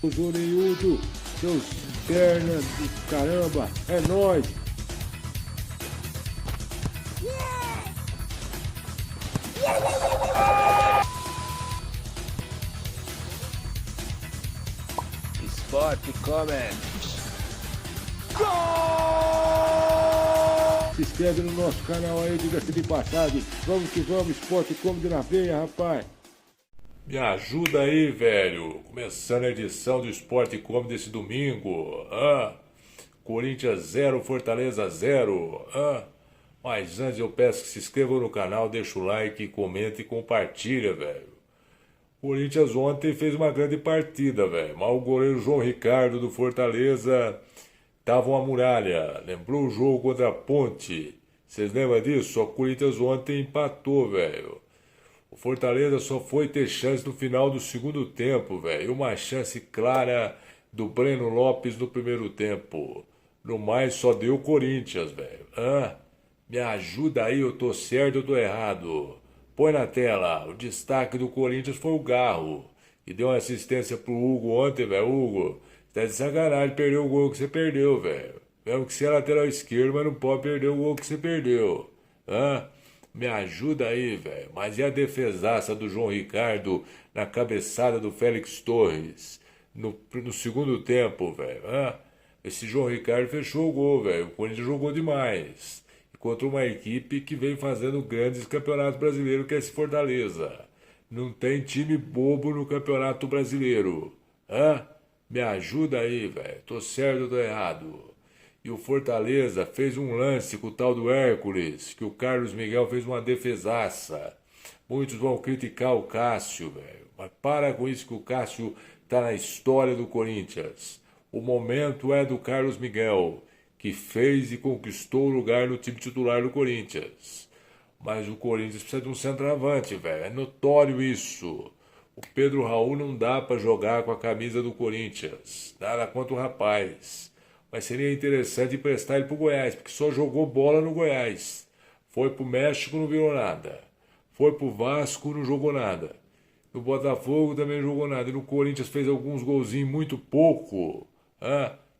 Os orelhudo, seus perna do caramba, é nóis! Sport Comment. Se inscreve no nosso canal aí, diga-se de passagem. Vamos que vamos, esporte comedy na veia, rapaz. Me ajuda aí, velho. Começando a edição do Esporte Come desse domingo. Corinthians 0, Fortaleza 0. Mas antes eu peço que se inscrevam no canal, deixa o like, comenta e compartilha, velho. Corinthians ontem fez uma grande partida, velho. Mas o goleiro João Ricardo do Fortaleza tava uma muralha. Lembrou o jogo contra a Ponte? Vocês lembram disso? Só que o Corinthians ontem empatou, velho. O Fortaleza só foi ter chance no final do segundo tempo, velho. E uma chance clara do Breno Lopes no primeiro tempo. No mais, só deu o Corinthians, velho. Me ajuda aí, eu tô certo ou tô errado? Põe na tela. O destaque do Corinthians foi o Garro, que deu uma assistência pro Hugo ontem, velho. Hugo, tá de sacanagem perder o gol que você perdeu, velho. Mesmo que você é lateral esquerdo, mas não pode perder o gol que você perdeu. Me ajuda aí, velho. Mas e a defesaça do João Ricardo na cabeçada do Félix Torres no segundo tempo, velho? Esse João Ricardo fechou o gol, velho. O Corinthians jogou demais. E contra uma equipe que vem fazendo grandes campeonatos brasileiros, que é esse Fortaleza. Não tem time bobo no Campeonato Brasileiro. Me ajuda aí, velho. Tô certo ou tô errado? E o Fortaleza fez um lance com o tal do Hércules, que o Carlos Miguel fez uma defesaça. Muitos vão criticar o Cássio, velho. Mas para com isso que o Cássio tá na história do Corinthians. O momento é do Carlos Miguel, que fez e conquistou o lugar no time titular do Corinthians. Mas o Corinthians precisa de um centroavante, velho. É notório isso. O Pedro Raul não dá pra jogar com a camisa do Corinthians. Nada contra o rapaz. Mas seria interessante emprestar ele pro Goiás, porque só jogou bola no Goiás. Foi pro México, não virou nada. Foi pro Vasco, não jogou nada. No Botafogo também não jogou nada. E no Corinthians fez alguns golzinhos, muito pouco.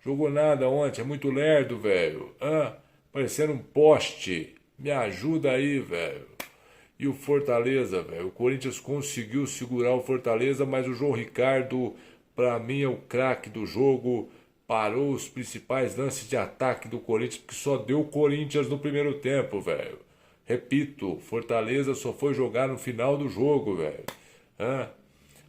Jogou nada ontem, é muito lerdo, velho. Parecendo um poste. Me ajuda aí, velho. E o Fortaleza, velho. O Corinthians conseguiu segurar o Fortaleza, mas o João Ricardo, pra mim, é o craque do jogo. Parou os principais lances de ataque do Corinthians, porque só deu o Corinthians no primeiro tempo, velho. Repito, Fortaleza só foi jogar no final do jogo, velho.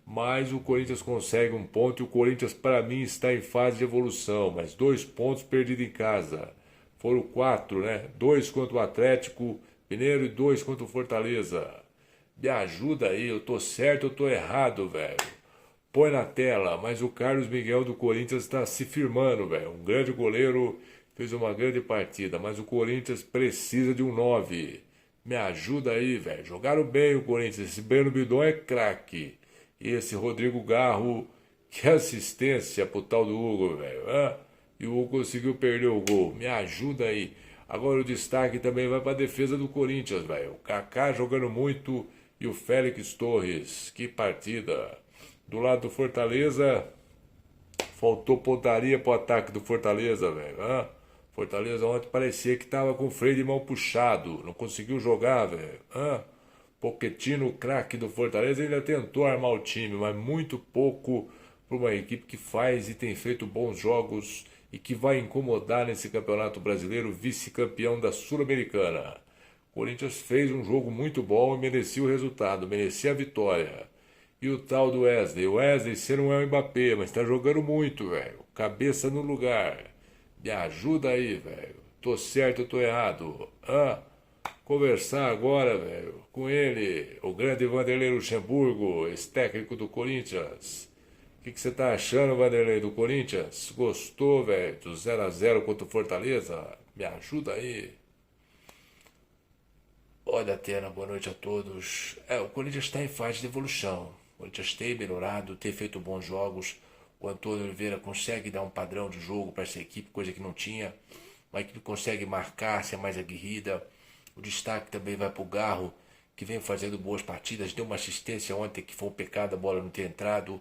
Mas o Corinthians consegue um ponto e o Corinthians, para mim, está em fase de evolução. Mas 2 pontos perdidos em casa. Foram 4, né? 2 contra o Atlético Mineiro e 2 contra o Fortaleza. Me ajuda aí, eu tô certo ou tô errado, velho? Põe na tela, mas o Carlos Miguel do Corinthians está se firmando, velho. Um grande goleiro, fez uma grande partida, mas o Corinthians precisa de um 9. Me ajuda aí, velho. Jogaram bem o Corinthians, esse Breno Bidon é craque. E esse Rodrigo Garro, que assistência pro tal do Hugo, velho. E o Hugo conseguiu perder o gol. Me ajuda aí. Agora o destaque também vai para a defesa do Corinthians, velho. O Kaká jogando muito e o Félix Torres. Que partida. Do lado do Fortaleza, faltou pontaria pro ataque do Fortaleza, velho. Fortaleza ontem parecia que tava com o freio de mão puxado. Não conseguiu jogar, velho. Pochettino, o craque do Fortaleza, ainda tentou armar o time, mas muito pouco para uma equipe que faz e tem feito bons jogos e que vai incomodar nesse Campeonato Brasileiro, vice-campeão da Sul-Americana. O Corinthians fez um jogo muito bom e merecia o resultado, merecia a vitória. E o tal do Wesley? O Wesley, você não é o Mbappé, mas tá jogando muito, velho. Cabeça no lugar. Me ajuda aí, velho. Tô certo ou tô errado? Conversar agora, velho, com ele, o grande Vanderlei Luxemburgo, esse técnico do Corinthians. O que você tá achando, Vanderlei, do Corinthians? Gostou, velho, do 0-0 contra o Fortaleza? Me ajuda aí. Olha, Atena, boa noite a todos. O Corinthians está em fase de evolução. O Corinthians tem melhorado, tem feito bons jogos. O Antônio Oliveira consegue dar um padrão de jogo para essa equipe, coisa que não tinha. Uma equipe que consegue marcar, ser mais aguerrida. O destaque também vai para o Garro, que vem fazendo boas partidas. Deu uma assistência ontem que foi um pecado a bola não ter entrado.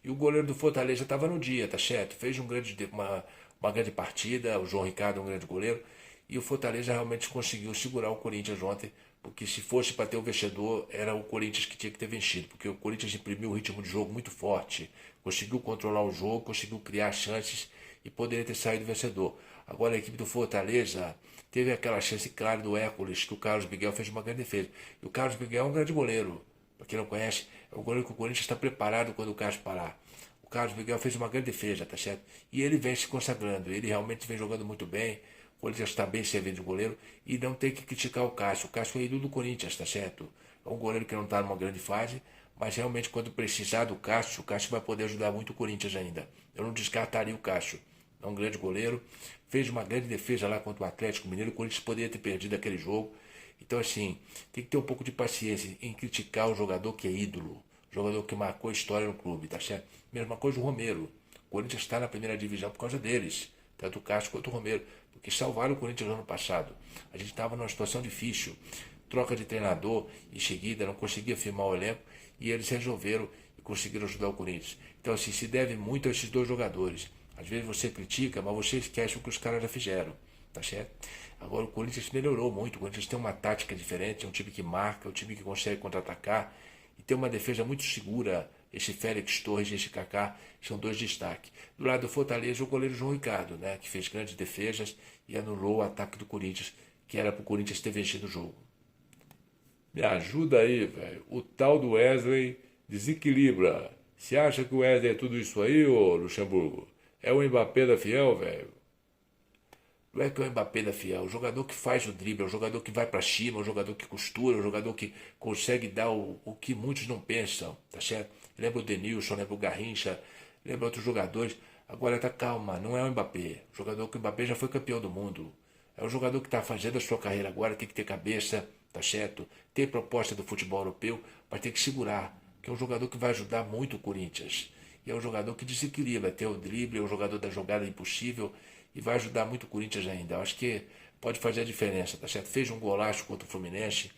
E o goleiro do Fortaleza estava no dia, tá certo? Fez uma grande partida, o João Ricardo é um grande goleiro. E o Fortaleza realmente conseguiu segurar o Corinthians ontem, porque se fosse para ter o vencedor, era o Corinthians que tinha que ter vencido, porque o Corinthians imprimiu um ritmo de jogo muito forte, conseguiu controlar o jogo, conseguiu criar chances e poderia ter saído vencedor. Agora a equipe do Fortaleza teve aquela chance clara do Hércules, que o Carlos Miguel fez uma grande defesa. E o Carlos Miguel é um grande goleiro. Para quem não conhece, é um goleiro que o Corinthians está preparado quando o Carlos parar. O Carlos Miguel fez uma grande defesa, tá certo? E ele vem se consagrando, ele realmente vem jogando muito bem. O Corinthians está bem servindo de goleiro e não tem que criticar o Cássio. O Cássio é ídolo do Corinthians, tá certo? É um goleiro que não está numa grande fase, mas realmente quando precisar do Cássio, o Cássio vai poder ajudar muito o Corinthians ainda. Eu não descartaria o Cássio. É um grande goleiro, fez uma grande defesa lá contra o Atlético Mineiro, o Corinthians poderia ter perdido aquele jogo. Então, assim, tem que ter um pouco de paciência em criticar o jogador que é ídolo, o jogador que marcou história no clube, tá certo? Mesma coisa o Romero. O Corinthians está na primeira divisão por causa deles, tanto o Cássio quanto o Romero, porque salvaram o Corinthians no ano passado. A gente estava numa situação difícil, troca de treinador em seguida, não conseguia firmar o elenco, e eles resolveram e conseguiram ajudar o Corinthians. Então, assim, se deve muito a esses dois jogadores. Às vezes você critica, mas você esquece o que os caras já fizeram, tá certo? Agora o Corinthians melhorou muito, o Corinthians tem uma tática diferente, é um time que marca, é um time que consegue contra-atacar e tem uma defesa muito segura. Esse Félix Torres e esse Kaká são dois destaques. Do lado do Fortaleza, o goleiro João Ricardo, né, que fez grandes defesas e anulou o ataque do Corinthians, que era para o Corinthians ter vencido o jogo. Me ajuda aí, velho. O tal do Wesley desequilibra. Você acha que o Wesley é tudo isso aí, ô Luxemburgo? É o Mbappé da Fiel, velho? Não é que é o Mbappé da Fiel, o jogador que faz o drible, é o jogador que vai pra cima, é o jogador que costura, é o jogador que consegue dar o que muitos não pensam, tá certo? Lembra o Denilson, lembra o Garrincha, lembra outros jogadores. Agora tá calma, não é o Mbappé. O jogador que o Mbappé já foi campeão do mundo. É o jogador que tá fazendo a sua carreira agora, tem que ter cabeça, tá certo? Ter proposta do futebol europeu, mas tem que segurar, que é um jogador que vai ajudar muito o Corinthians. E é um jogador que desequilibra, tem o drible, é um jogador da jogada impossível e vai ajudar muito o Corinthians ainda. Eu acho que pode fazer a diferença, tá certo? Fez um golaço contra o Fluminense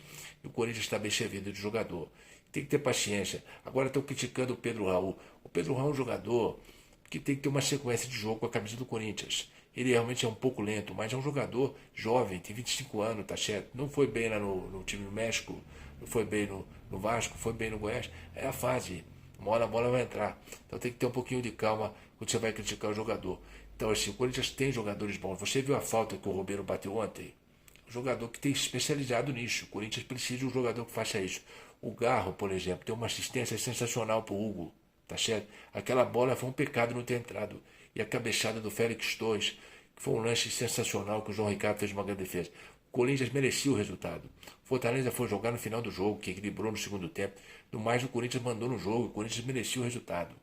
e o Corinthians está bem servido de jogador. Tem que ter paciência. Agora estão criticando o Pedro Raul. O Pedro Raul é um jogador que tem que ter uma sequência de jogo com a camisa do Corinthians. Ele realmente é um pouco lento, mas é um jogador jovem, tem 25 anos, tá certo? Não foi bem lá no time do México, não foi bem no Vasco, foi bem no Goiás. É a fase. Uma hora a bola vai entrar. Então tem que ter um pouquinho de calma quando você vai criticar o jogador. Então, assim, o Corinthians tem jogadores bons. Você viu a falta que o Romero bateu ontem? Um jogador que tem especializado nisso. O Corinthians precisa de um jogador que faça isso. O Garro, por exemplo, tem uma assistência sensacional pro Hugo. Tá certo? Aquela bola foi um pecado não ter entrado. E a cabeçada do Félix Torres, que foi um lance sensacional que o João Ricardo fez uma grande defesa. O Corinthians merecia o resultado. O Fortaleza foi jogar no final do jogo, que equilibrou no segundo tempo. No mais, o Corinthians mandou no jogo. O Corinthians merecia o resultado.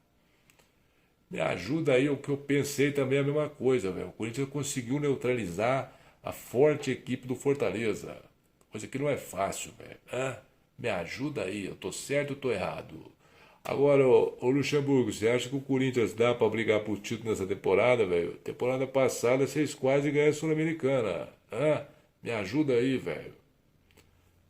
Me ajuda aí, o que eu pensei também é a mesma coisa, velho. O Corinthians conseguiu neutralizar a forte equipe do Fortaleza. Coisa que não é fácil, velho. Me ajuda aí, eu tô certo ou tô errado? Agora, ô Luxemburgo, você acha que o Corinthians dá pra brigar por título nessa temporada, velho? Temporada passada vocês quase ganharam a Sul-Americana. Me ajuda aí, velho.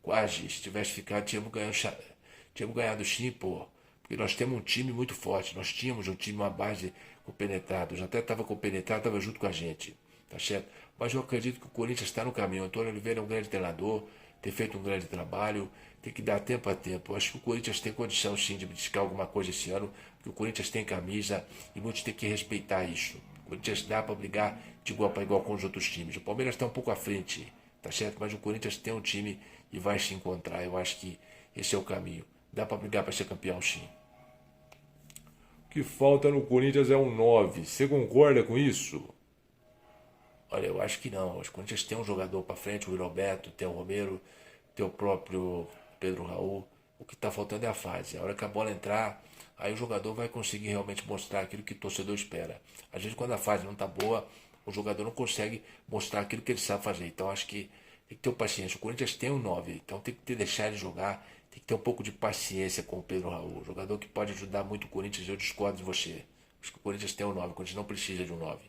Quase, se tivesse ficado, tínhamos ganhado sim, pô. Porque nós temos um time muito forte. Nós tínhamos um time, uma base compenetrada. Já até estava compenetrado, estava junto com a gente. Tá certo? Mas eu acredito que o Corinthians está no caminho. O Antônio Oliveira é um grande treinador, tem feito um grande trabalho. Tem que dar tempo a tempo. Eu acho que o Corinthians tem condição sim de buscar alguma coisa esse ano. Porque o Corinthians tem camisa e muitos têm que respeitar isso. O Corinthians dá para brigar de igual para igual com os outros times. O Palmeiras está um pouco à frente, tá certo? Mas o Corinthians tem um time e vai se encontrar. Eu acho que esse é o caminho. Dá para brigar para ser campeão, sim. O que falta no Corinthians é um 9. Você concorda com isso? Olha, eu acho que não. Os Corinthians tem um jogador para frente, o Roberto, tem o Romero, tem o próprio Pedro Raul. O que está faltando é a fase. A hora que a bola entrar, aí o jogador vai conseguir realmente mostrar aquilo que o torcedor espera. Às vezes, quando a fase não está boa, o jogador não consegue mostrar aquilo que ele sabe fazer. Então, acho que tem que ter paciência. O Corinthians tem um 9, então tem que deixar ele jogar. Tem que ter um pouco de paciência com o Pedro Raul. Jogador que pode ajudar muito o Corinthians. Eu discordo de você. Acho que o Corinthians tem um 9. O Corinthians não precisa de um 9.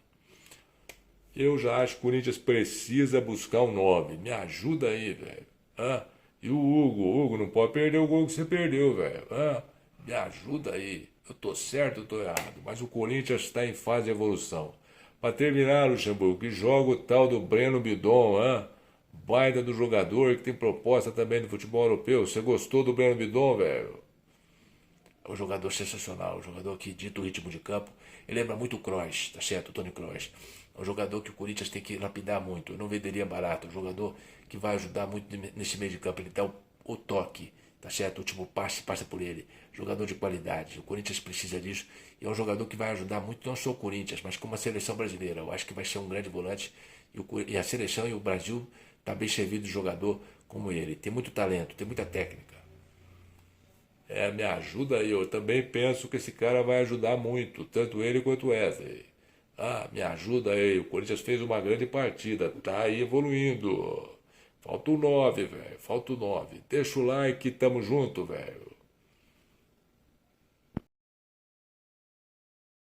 Eu já acho que o Corinthians precisa buscar um 9. Me ajuda aí, velho. E o Hugo? O Hugo não pode perder o gol que você perdeu, velho. Me ajuda aí. Eu tô certo ou tô errado? Mas o Corinthians está em fase de evolução. Para terminar, Luxemburgo, que joga o tal do Breno Bidon, hein? Baita do jogador que tem proposta também do futebol europeu. Você gostou do Breno Bidon, velho? É um jogador sensacional, um jogador que dita o ritmo de campo. Ele lembra muito o Kroos, tá certo? O Toni Kroos. É um jogador que o Corinthians tem que lapidar muito. Eu não venderia barato. É um jogador que vai ajudar muito nesse meio de campo. Ele dá o toque, tá certo? O último passe passa por ele. Jogador de qualidade. O Corinthians precisa disso. E é um jogador que vai ajudar muito, não só o Corinthians, mas como a seleção brasileira. Eu acho que vai ser um grande volante. E a seleção e o Brasil tá bem servido de jogador como ele. Tem muito talento, tem muita técnica. Me ajuda aí. Eu também penso que esse cara vai ajudar muito, tanto ele quanto o Wesley. Me ajuda aí. O Corinthians fez uma grande partida, tá aí evoluindo. Falta o 9, velho. Falta o 9. Deixa o like, tamo junto, velho.